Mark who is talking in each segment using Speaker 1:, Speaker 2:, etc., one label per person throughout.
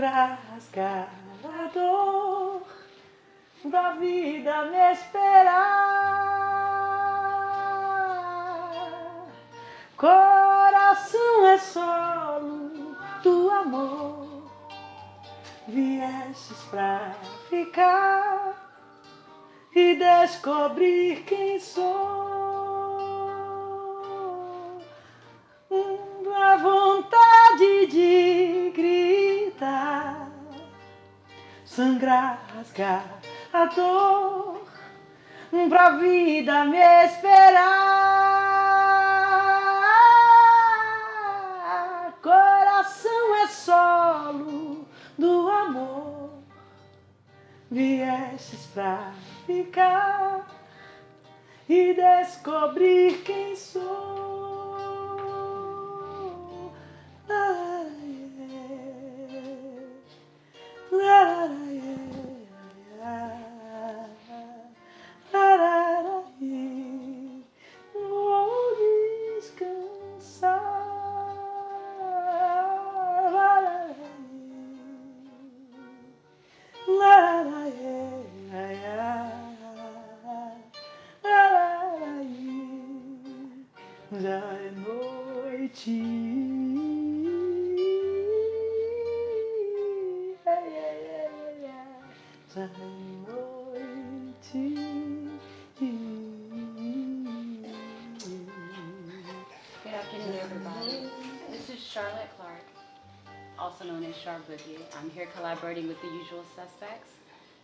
Speaker 1: rasgar a dor da vida me esperar. Coração é solo do amor, viestes pra ficar e descobrir quem sou. A vontade de gritar, sangrar, rasgar a dor pra vida me esperar. Coração é solo do amor, viestes pra ficar e descobrir quem sou. Vou descansar. Já é noite. Já é noite.
Speaker 2: Good afternoon, everybody. This is Charlotte Clark, also known as Char Boogie. I'm here collaborating with the usual suspects.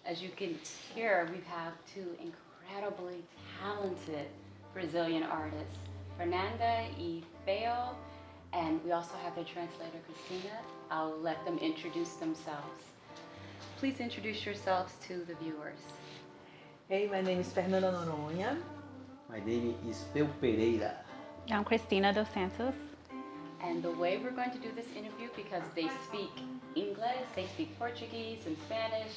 Speaker 2: As you can hear, we have two incredibly talented Brazilian artists, Fernanda e Theo, and we also have their translator, Christina. I'll let them introduce themselves. Please introduce yourselves to the viewers.
Speaker 1: Hey, my name is Fernanda Noronha.
Speaker 3: My name is Pereira.
Speaker 4: I'm Cristina dos Santos.
Speaker 2: And the way we're going to do this interview, because they speak English, they speak Portuguese and Spanish,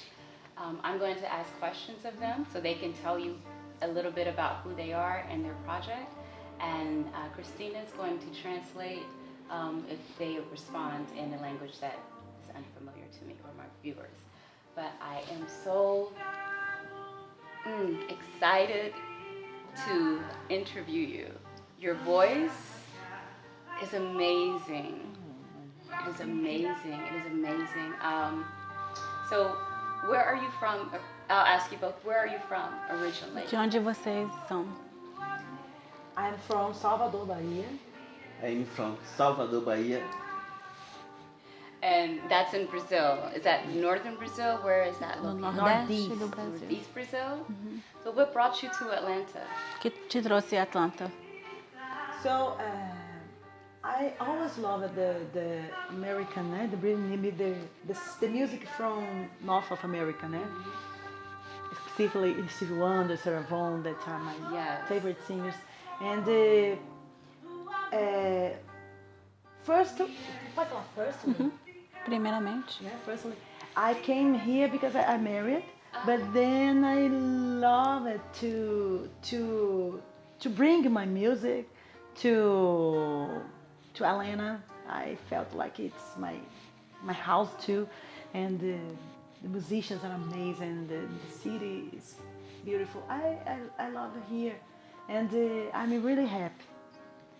Speaker 2: I'm going to ask questions of them so they can tell you a little bit about who they are and their project. And Christina is going to translate if they respond in a language that is unfamiliar to me or my viewers. But I am so excited to interview you. Your voice is amazing. It is amazing. It is amazing. So, where are you from? I'll ask you both. Where are you from originally?
Speaker 4: De onde vocês são?
Speaker 1: I'm from Salvador, Bahia.
Speaker 3: I'm from Salvador, Bahia.
Speaker 2: And that's in Brazil. Is that northern Brazil? Where is that
Speaker 4: No
Speaker 2: located?
Speaker 4: Nordeste
Speaker 1: Northeast.
Speaker 4: do Brasil.
Speaker 2: Northeast Brazil? So what brought you to Atlanta?
Speaker 4: Que te trouxe a Atlanta?
Speaker 1: So, I always loved the American, the music from North of America, specifically Stevie Wonder, Sarah Vaughan, that are my
Speaker 2: Yes.
Speaker 1: favorite singers. And firstly,
Speaker 4: Primeiramente.
Speaker 1: I came here because I married, but then I love it to bring my music to Atlanta. I felt like it's my house too, and the musicians are amazing. The city is beautiful. I love it here, and I'm really happy.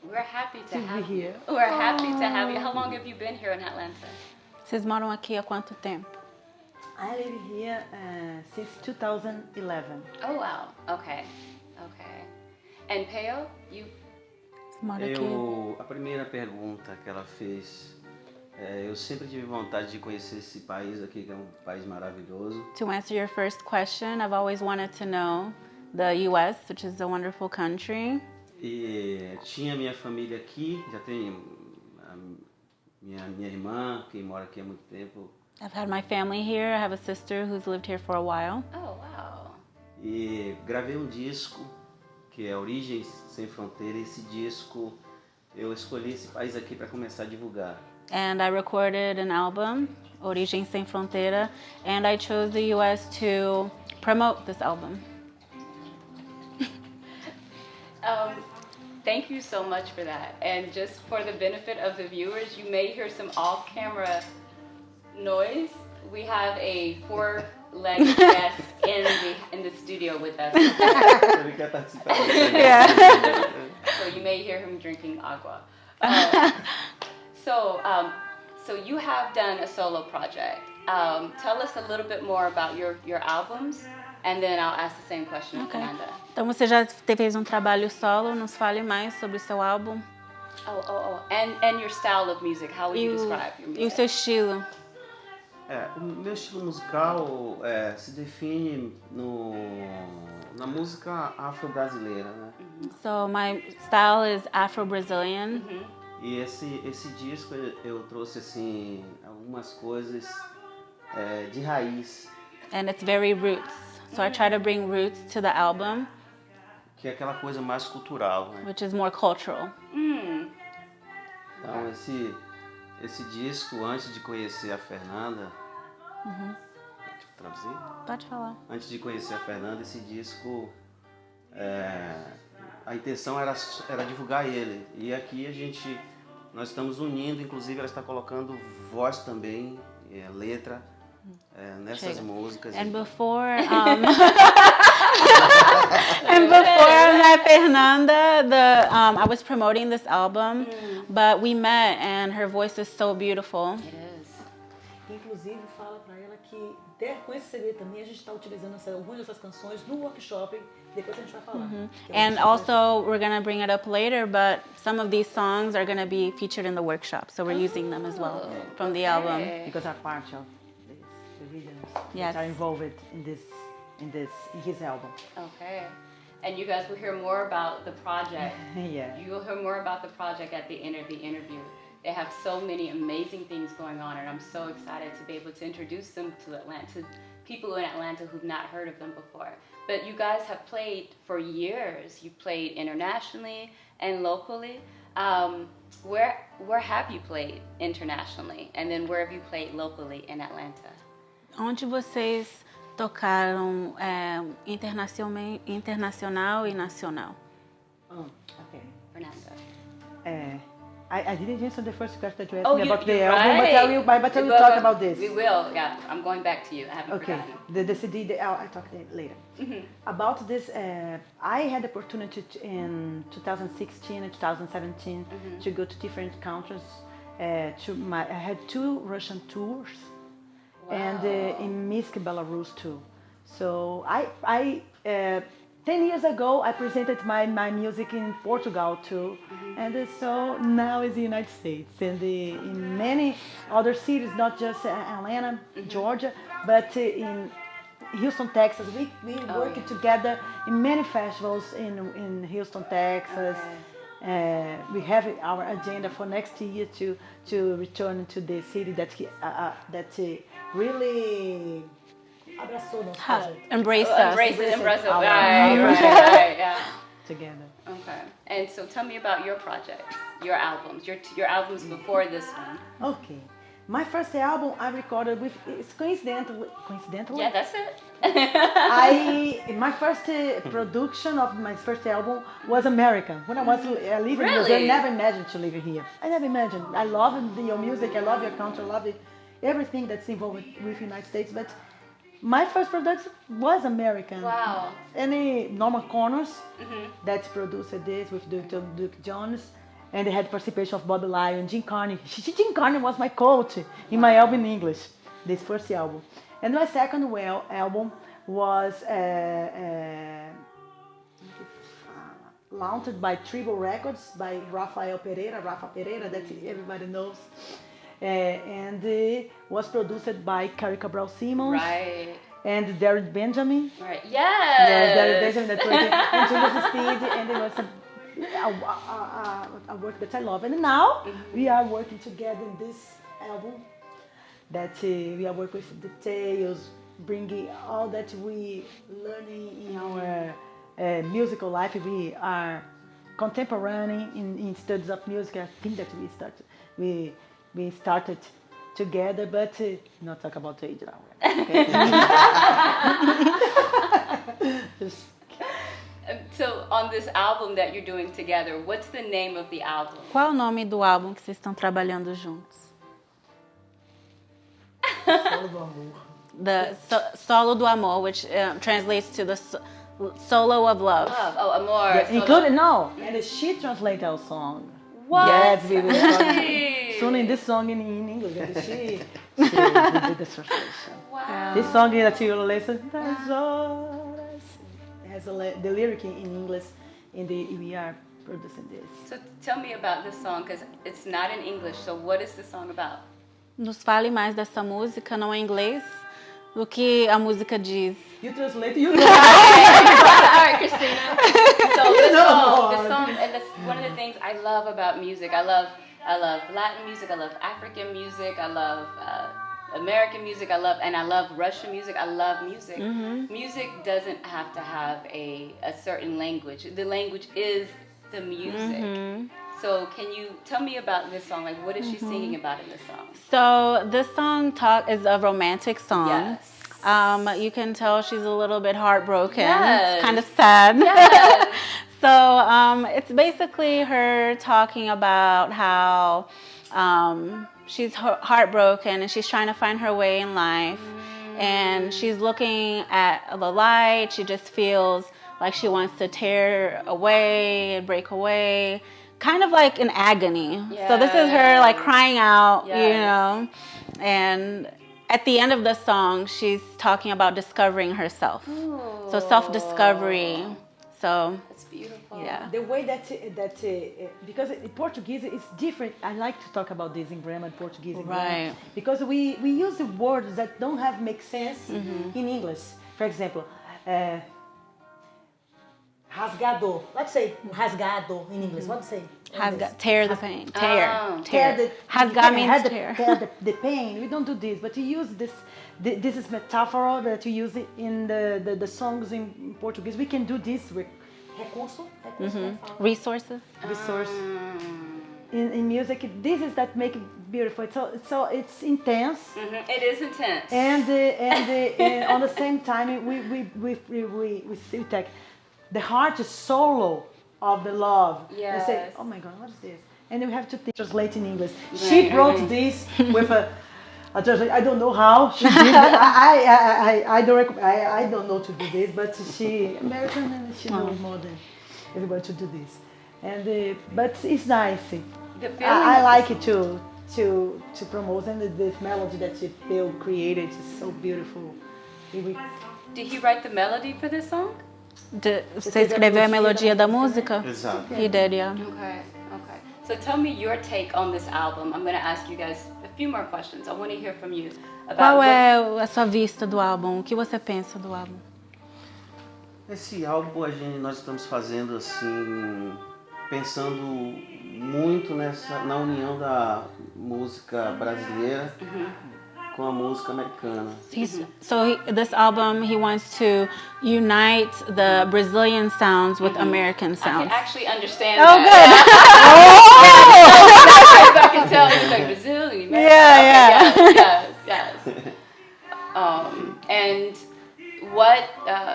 Speaker 2: We're happy to
Speaker 1: To be
Speaker 2: have you.
Speaker 1: here.
Speaker 2: We're happy to have you. How long have you been here in Atlanta?
Speaker 4: Vocês moram aqui há quanto tempo?
Speaker 1: I live here since 2011.
Speaker 2: Oh wow. Okay. Okay. And Peo, you
Speaker 4: Você mora aqui?
Speaker 3: A primeira pergunta que ela fez, eu sempre tive vontade de conhecer esse país aqui, que é um país maravilhoso.
Speaker 4: To answer your first question, I've always wanted to know the U.S., which is a wonderful country.
Speaker 3: E tinha minha família aqui, já tem a minha irmã, que mora aqui há muito tempo.
Speaker 4: I've had my family here. I have a sister who's lived here for a while.
Speaker 2: oh wow.
Speaker 3: E gravei um disco, que é Origens Sem Fronteira. Esse disco, eu escolhi esse país aqui para começar a divulgar.
Speaker 4: And I recorded an album, Origem Sem Fronteira, and I chose the U.S. to promote this album.
Speaker 2: Thank you so much for that. And just for the benefit of the viewers, you may hear some off-camera noise, we have a four-legged guest in the studio with us.
Speaker 3: Ele quer participar.
Speaker 2: So you may hear him drinking agua. So you have done a solo project. Tell us a little bit more about your albums, and then I'll ask the same question to Fernanda.
Speaker 4: Então você já fez um trabalho solo, nos fale mais sobre o seu álbum.
Speaker 2: And your style of music, how would you describe your music?
Speaker 4: E o seu estilo?
Speaker 3: O meu estilo musical se define na música afro-brasileira, né?
Speaker 4: So my style is Afro-Brazilian.
Speaker 3: E esse disco eu trouxe assim algumas coisas de raiz.
Speaker 4: And it's very roots. So I try to bring roots to the album.
Speaker 3: Que é aquela coisa mais cultural, né?
Speaker 4: Which is more cultural.
Speaker 3: Então esse disco, antes de conhecer a Fernanda, Pode traduzir?
Speaker 4: Pode falar.
Speaker 3: Antes de conhecer a Fernanda, esse disco, a intenção era divulgar ele. E aqui nós estamos unindo, inclusive ela está colocando voz também, letra, nessas músicas.
Speaker 4: And before and before I met Fernanda, I was promoting this album, but we met and her voice is so beautiful.
Speaker 2: It is.
Speaker 1: Inclusive, fala pra ela que com esse CD também a gente está utilizando algumas dessas canções no workshop. Depois a gente vai falar.
Speaker 4: And also, we're going to bring it up later, but some of these songs are going to be featured in the workshop. So we're using them as well from the album.
Speaker 1: Because are part of the videos
Speaker 4: Yes.
Speaker 1: that are involved in his album.
Speaker 2: Okay. And you guys will hear more about the project.
Speaker 1: Yeah.
Speaker 2: You will hear more about the project at the end of the interview. They have so many amazing things going on, and I'm so excited to be able to introduce them to Atlanta, to people in Atlanta who've not heard of them before. But you guys have played for years. You've played internationally and locally. Where have you played internationally? And then where have you played locally in Atlanta?
Speaker 4: Onde vocês tocaram internacional e nacional?
Speaker 1: Okay.
Speaker 2: Fernanda.
Speaker 1: I didn't answer the first question that you asked me about the
Speaker 2: right.
Speaker 1: album, but I will talk about this.
Speaker 2: We will, yeah. I'm going back to you. I haven't
Speaker 1: Okay,
Speaker 2: forgotten.
Speaker 1: the CD, I talk later. About this, I had the opportunity in 2016 and 2017 to go to different countries. I had 2 Russian tours, and in Minsk, Belarus too. So I 10 years ago, I presented my music in Portugal too, and so now it's the United States and in many other cities, not just Atlanta, Georgia, but in Houston, Texas. We work together in many festivals in Houston, Texas. We have our agenda for next year to return to the city that really
Speaker 4: Embrace us.
Speaker 2: Right, yeah.
Speaker 1: Together.
Speaker 2: Okay. And so tell me about your projects, your albums, your albums before this one.
Speaker 1: Okay. My first album I recorded with, it's coincidentally.
Speaker 2: Yeah, that's it.
Speaker 1: My first production of my first album was American. When I was living in Brazil, I never imagined to live here. I never imagined. I love your music, I love your country, I love everything that's involved with the United States, but my first production was American.
Speaker 2: Wow.
Speaker 1: Any Norman Connors that produced this with Duke Jones, and they had participation of Bobby Lyon, Jim Carney. Jim Carney was my coach in my album in English, this first album. And my second album was launched by Tribal Records by Rafa Pereira, that everybody knows. And was produced by Carrie Cabral Simmons.
Speaker 2: Right.
Speaker 1: And Derek Benjamin.
Speaker 2: Right. Yes.
Speaker 1: Yes, Derek Benjamin that and Julius Speed, and it was a work that I love. And now we are working together in this album that we are working with details, bringing all that we learning in our musical life. We are contemporary in studies of music. I think that we started together, but not talk about age now. Okay?
Speaker 2: So on this album that you're doing together, what's the name of the album?
Speaker 4: Qual o nome do álbum que vocês estão trabalhando juntos?
Speaker 1: Solo do Amor.
Speaker 4: The Solo do Amor, which translates to the Solo of Love.
Speaker 2: Love. Oh, amor.
Speaker 1: Yeah, including, no, and she translated our song.
Speaker 2: What?
Speaker 1: Yes, we will start
Speaker 2: Really?
Speaker 1: soon in this song in English. And she did the translation.
Speaker 2: Wow.
Speaker 1: This song that you listen, das horas, has the lyric in English. We are producing this.
Speaker 2: So tell me about this song, because it's not in English. So what is the song about?
Speaker 4: Nos fale mais dessa música, não é em inglês, do que a música diz.
Speaker 1: You translate, you know.
Speaker 2: All right, Christina. So this
Speaker 1: know.
Speaker 2: song, and that's one of the things I love about music. I love Latin music. I love African music. I love American music. I love Russian music. I love music.
Speaker 4: Mm-hmm.
Speaker 2: Music doesn't have to have a certain language. The language is the music.
Speaker 4: Mm-hmm.
Speaker 2: So can you tell me about this song? Like, what is she singing about in this song?
Speaker 4: So this song is a romantic song.
Speaker 2: Yes.
Speaker 4: You can tell she's a little bit heartbroken.
Speaker 2: Yes.
Speaker 4: It's kind of sad.
Speaker 2: Yes.
Speaker 4: So it's basically her talking about how she's heartbroken and she's trying to find her way in life. And she's looking at the light. She just feels like she wants to tear away and break away. Kind of like an agony.
Speaker 2: Yes.
Speaker 4: So this is her like crying out,
Speaker 2: Yes.
Speaker 4: you know. And at the end of the song, she's talking about discovering herself.
Speaker 2: Ooh.
Speaker 4: So self-discovery. So
Speaker 2: It's beautiful.
Speaker 4: yeah.
Speaker 1: The way because in Portuguese is different. I like to talk about this in grammar, Portuguese in grammar.
Speaker 4: Right.
Speaker 1: Because we use the words that don't make sense in English. For example, rasgador. Let's say rasgado in English. What do you say?
Speaker 4: Tear the pain. Tear.
Speaker 2: Oh.
Speaker 4: Tear. Rasgar means tear.
Speaker 1: Tear the pain. We don't do this, but you use this. This is metaphor that you use it in the songs in Portuguese. We can do this with recurso.
Speaker 4: Resources.
Speaker 1: Resource. In music, this is that make it beautiful. So it's intense.
Speaker 2: Mm-hmm. It is intense.
Speaker 1: And on the same time, we still take the heart is solo of the love.
Speaker 2: Yes.
Speaker 1: They say, oh my God, what is this? And we have to translate in English. She wrote this with a translation. I don't know how she did. I don't know to do this, but she American and she knows more than everybody to do this. And but it's nice.
Speaker 2: The feeling
Speaker 1: I like it to promote, and this melody that she created is so beautiful.
Speaker 2: Did he write the melody for this song?
Speaker 4: Você escreveu a melodia da música?
Speaker 3: Exato.
Speaker 4: He did, yeah.
Speaker 2: Okay. So tell me your take on this album. I'm going to ask you guys a few more questions. I want to hear from you about
Speaker 4: Qual é a sua vista do álbum? O que você pensa do álbum?
Speaker 3: Esse álbum nós estamos fazendo assim, pensando muito na união da música brasileira com a música americana.
Speaker 4: This album, he wants to unite the Brazilian sounds with American
Speaker 2: I
Speaker 4: sounds.
Speaker 2: can actually understand
Speaker 4: Oh,
Speaker 2: that.
Speaker 4: good.
Speaker 2: I can tell he's like Brazilian.
Speaker 4: Yeah.
Speaker 2: Yes. And what,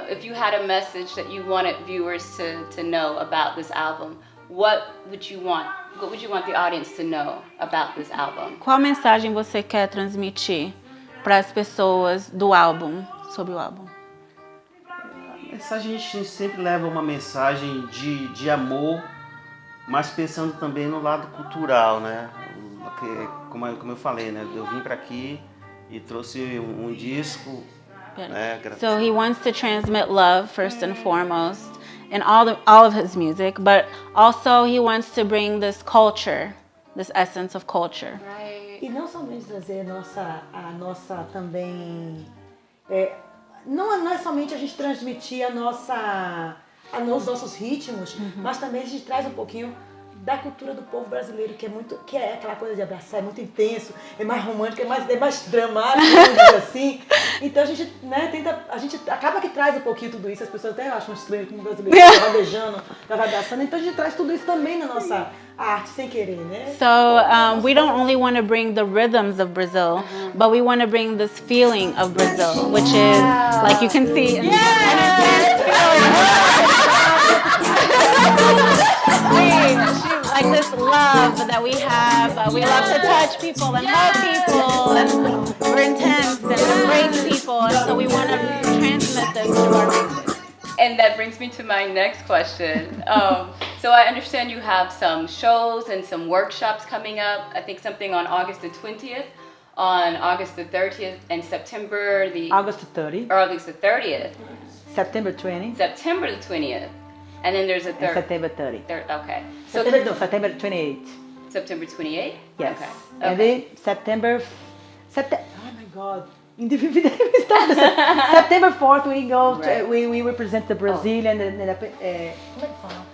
Speaker 2: if you had a message that you wanted viewers to know about this album, what would you want the audience to know about this album?
Speaker 4: Qual mensagem você quer transmitir para as pessoas do álbum, sobre o álbum?
Speaker 3: A mensagem, a gente sempre leva uma mensagem de amor, mas pensando também no lado cultural, né? Como eu falei, né? Eu vim para aqui e trouxe um disco, né?
Speaker 4: So he wants to transmit love first and foremost in all of his music, but also he wants to bring this culture, this essence of culture.
Speaker 2: Right.
Speaker 1: E não somente trazer a nossa também. Não é somente a gente transmitir os nossos ritmos, mas também a gente traz um pouquinho da cultura do povo brasileiro, que é aquela coisa de abraçar, é muito intenso, é mais romântico, é mais dramático, vamos dizer assim. Então a gente, né, a gente acaba que traz um pouquinho tudo isso, as pessoas até acham estranho como brasileiro vai beijando, vai abraçando, então a gente traz tudo isso também na nossa arte, sem querer, né?
Speaker 4: So we don't only want to bring the rhythms of Brazil, but we want to bring this feeling of Brazil, which is, like you can see. like this love that we have. We love to touch people and hug people, and we're intense and embrace people, and so we want to transmit this through our music.
Speaker 2: And that brings me to my next question. So I understand you have some shows and some workshops coming up. I think something on August the 20th, on August the 30th, and September the...
Speaker 1: August 30.
Speaker 2: Or August the 30th.
Speaker 1: September 20.
Speaker 2: September the 20th. And then there's a
Speaker 1: And
Speaker 2: third...
Speaker 1: September 30.
Speaker 2: Okay. So
Speaker 1: September 28.
Speaker 2: September 28th?
Speaker 1: Yes.
Speaker 2: Okay.
Speaker 1: And then September... Oh my God. September 4th we go to, we represent the Brazilian como é que fala?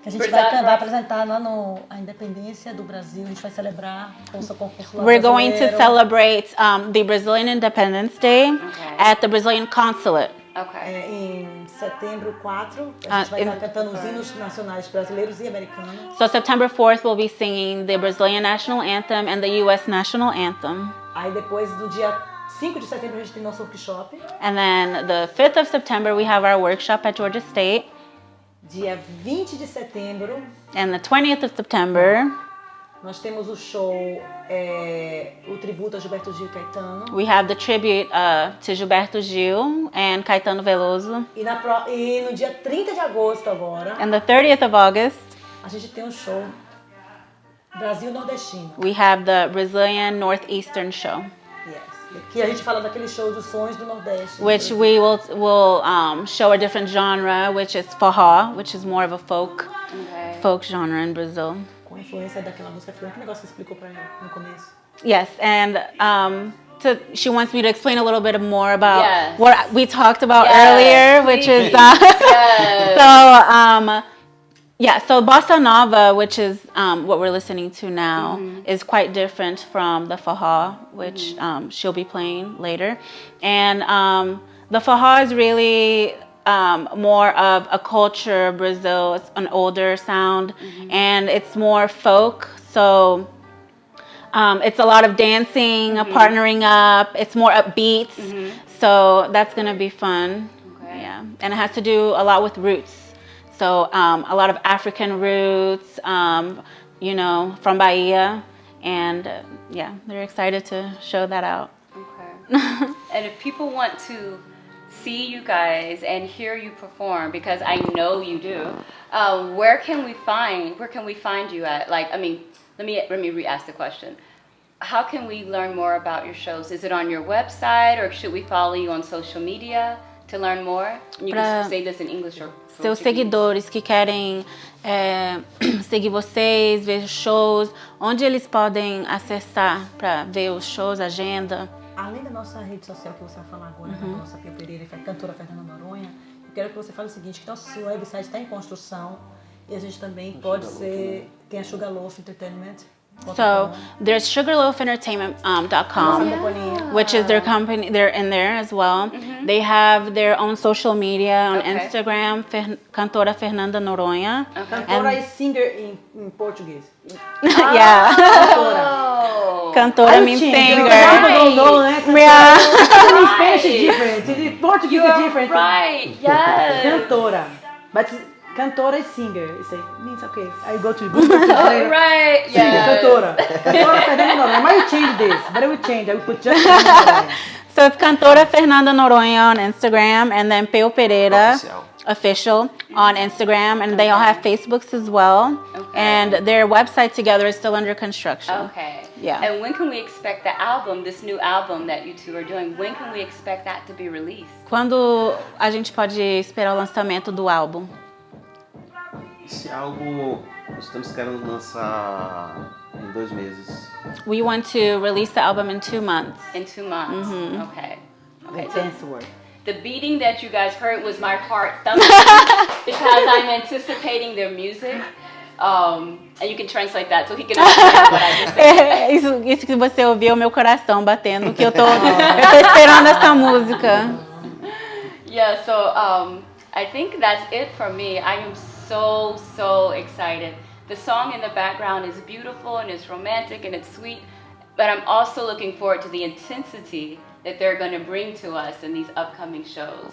Speaker 5: Que a gente vai apresentar lá a independência do Brasil, a gente vai celebrar com o seu concurso lá
Speaker 4: We're going to
Speaker 5: brasileiro.
Speaker 4: celebrate the Brazilian Independence Day at the Brazilian Consulate.
Speaker 2: Okay.
Speaker 5: Em setembro 4, a gente vai estar cantando os hinos nacionais brasileiros e americanos.
Speaker 4: So September 4th we'll be singing the Brazilian National Anthem and the US National Anthem.
Speaker 5: Aí depois do dia 5 de setembro a gente tem nosso workshop.
Speaker 4: And then the 5th of September we have our workshop at Georgia State.
Speaker 5: Dia 20 de setembro
Speaker 4: And the 20th of September
Speaker 5: nós temos o show, o tributo a Gilberto Gil e Caetano.
Speaker 4: we have the tribute to Gilberto Gil and Caetano Veloso.
Speaker 5: E no dia 30 de agosto agora,
Speaker 4: And the 30th of August
Speaker 5: a gente tem um show Brasil Nordestino.
Speaker 4: we have the Brazilian Northeastern Show,
Speaker 5: Yes. Que a gente fala daquele show dos sons do Nordeste.
Speaker 4: which we will show a different genre, which is forró, which is more of a folk genre in Brazil.
Speaker 5: Com influência daquela música filme. Que negócio você explicou pra ela no começo?
Speaker 4: Yes, and she wants me to explain a little bit more about
Speaker 2: Yes.
Speaker 4: what we talked about
Speaker 2: Yes,
Speaker 4: earlier, which is so bossa nova, which is what we're listening to now, is quite different from the forró, which she'll be playing later. And the forró is really more of a culture of Brazil. It's an older sound, and it's more folk. So it's a lot of dancing, partnering up. It's more upbeat. So that's gonna be fun.
Speaker 2: Okay.
Speaker 4: Yeah, and it has to do a lot with roots. So a lot of African roots, from Bahia, and they're excited to show that out.
Speaker 2: Okay. And if people want to see you guys and hear you perform, because I know you do, where can we find you at? Like, I mean, let me re-ask the question. How can we learn more about your shows? Is it on your website, or should we follow you on social media to learn more? You can say this in English or
Speaker 4: Seus seguidores que querem seguir vocês, ver os shows, onde eles podem acessar para ver os shows, agenda?
Speaker 5: Além da nossa rede social que você vai falar agora, da nossa Pereira, cantora Fernanda Noronha, eu quero que você fale o seguinte, que nosso website está em construção e a gente também tem a Sugarloaf Entertainment.
Speaker 4: So there's sugarloaфentertainment.com, which is their company. They're in there as well. They have their own social media on Instagram, Cantora Fernanda Noronha.
Speaker 1: Cantora is singer in Portuguese.
Speaker 4: Yeah. Cantora means singer.
Speaker 1: Don't know, né?
Speaker 4: Yeah.
Speaker 1: In Spanish is different. In Portuguese is different.
Speaker 2: Right, yes.
Speaker 1: Cantora. But cantora is singer. It means okay. I go to Google.
Speaker 2: Right, yeah.
Speaker 1: Cantora. Cantora Fernanda Noronha. I might change this, but I will change. I will put just Noronha.
Speaker 4: So it's Cantora Fernanda Noronha on Instagram, and then Pereira official on Instagram, and they all have Facebooks as well.
Speaker 2: Okay.
Speaker 4: And their website together is still under construction.
Speaker 2: Okay.
Speaker 4: Yeah.
Speaker 2: And when can we expect the album, this new album that you two are doing, when can we expect that to be released?
Speaker 4: Quando a gente pode esperar o lançamento do álbum?
Speaker 3: Esse álbum estamos querendo lançar em 2 meses.
Speaker 4: We want to release the album in 2 months.
Speaker 2: In 2 months. Okay. Okay. So
Speaker 1: Dance word.
Speaker 2: the beating that you guys heard was my heart thumping because I'm anticipating their music. And you can translate that so he can understand what I just said.
Speaker 4: Isso que você ouviu é o meu coração batendo, que eu tô esperando essa música.
Speaker 2: Yeah, so I think that's it for me. I am so excited. The song in the background is beautiful and it's romantic and it's sweet, but I'm also looking forward to the intensity that they're going to bring to us in these upcoming shows.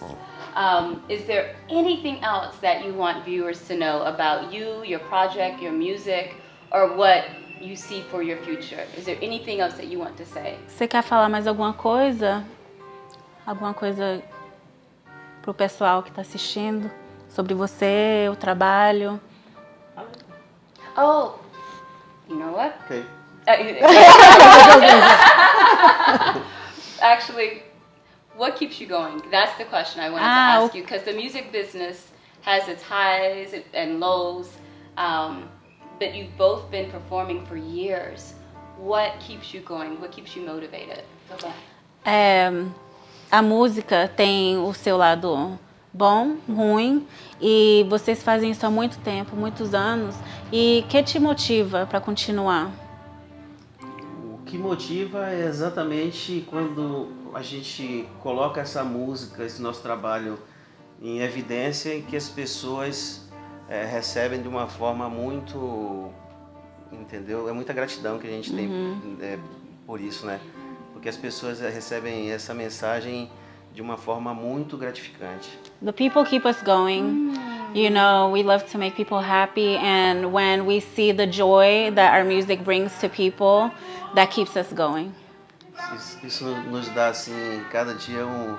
Speaker 2: Is there anything else that you want viewers to know about you, your project, your music, or what you see for your future? Is there anything else that you want to say?
Speaker 4: Você quer falar mais alguma coisa? Alguma coisa pro pessoal que está assistindo sobre você, o trabalho?
Speaker 2: Oh, you know what?
Speaker 3: Ok.
Speaker 2: Actually, what keeps you going? That's the question I wanted to ask you, because the music business has its highs and lows, but you've both been performing for years. What keeps you going? What keeps you motivated? Okay.
Speaker 4: A música tem o seu lado bom, ruim, e vocês fazem isso há muito tempo, muitos anos. E o que te motiva para continuar?
Speaker 3: O que motiva é exatamente quando a gente coloca essa música, esse nosso trabalho em evidência, e que as pessoas recebem de uma forma muito, entendeu? É muita gratidão que a gente tem por isso, né? Porque as pessoas recebem essa mensagem de uma forma muito gratificante.
Speaker 4: The people keep us going. You know, we love to make people happy, and when we see the joy that our music brings to people, that keeps us going.
Speaker 3: Isso nos dá, assim, cada dia uma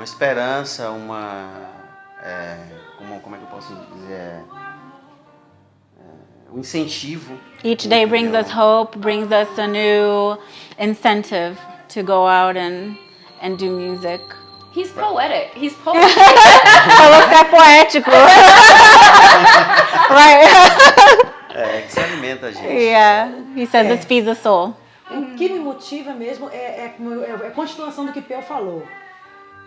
Speaker 3: esperança, como é que eu posso dizer? Um incentivo.
Speaker 4: Each day brings us hope, brings us a new incentive to go out and do music.
Speaker 2: He's poetic. He's poetic.
Speaker 4: Falou que é poético.
Speaker 3: Que se alimenta a gente.
Speaker 4: Yeah, he says it feeds the soul.
Speaker 5: O que me motiva mesmo é a continuação do que Pel falou.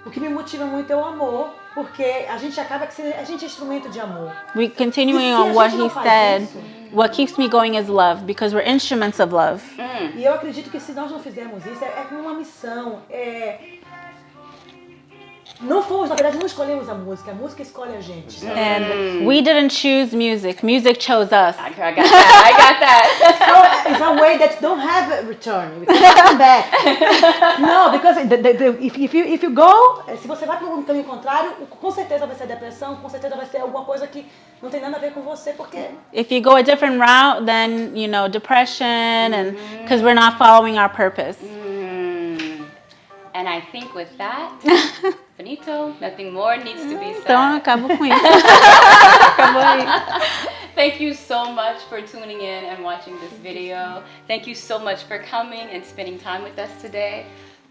Speaker 5: O que me motiva muito é o amor, porque a gente acaba que a gente é instrumento de amor.
Speaker 4: We continuing on what he said. What keeps me going is love, because we're instruments of love.
Speaker 5: E eu acredito que se nós não fizermos isso, é como uma missão. Não fomos, na verdade, não escolhemos a música escolhe a gente.
Speaker 4: And we didn't choose music. Music chose us.
Speaker 2: I got that. I got that.
Speaker 5: So it's a way that don't have a return. We can't come back. No, because if you go, se você vai para um caminho contrário, com certeza vai ser depressão, com certeza vai ser alguma coisa que não tem nada a ver com você, porque
Speaker 4: If you go a different route, then, you know, depression, and because we're not following our purpose.
Speaker 2: And I think with that, finito, nothing more needs to be said.
Speaker 4: Então, acabo com isso. Acabou aí.
Speaker 2: Thank you so much for tuning in and watching this video. Thank you so much for coming and spending time with us today.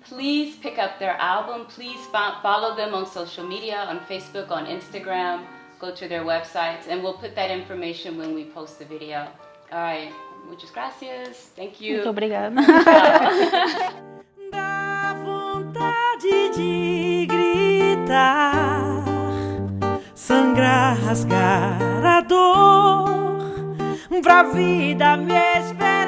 Speaker 2: Please pick up their album. Please follow them on social media, on Facebook, on Instagram. Go to their websites, and we'll put that information when we post the video. All right. Muchas gracias. Thank you.
Speaker 4: Muito obrigada.
Speaker 6: Dá vontade de gritar, sangrar, rasgar a dor, pra vida me esperar.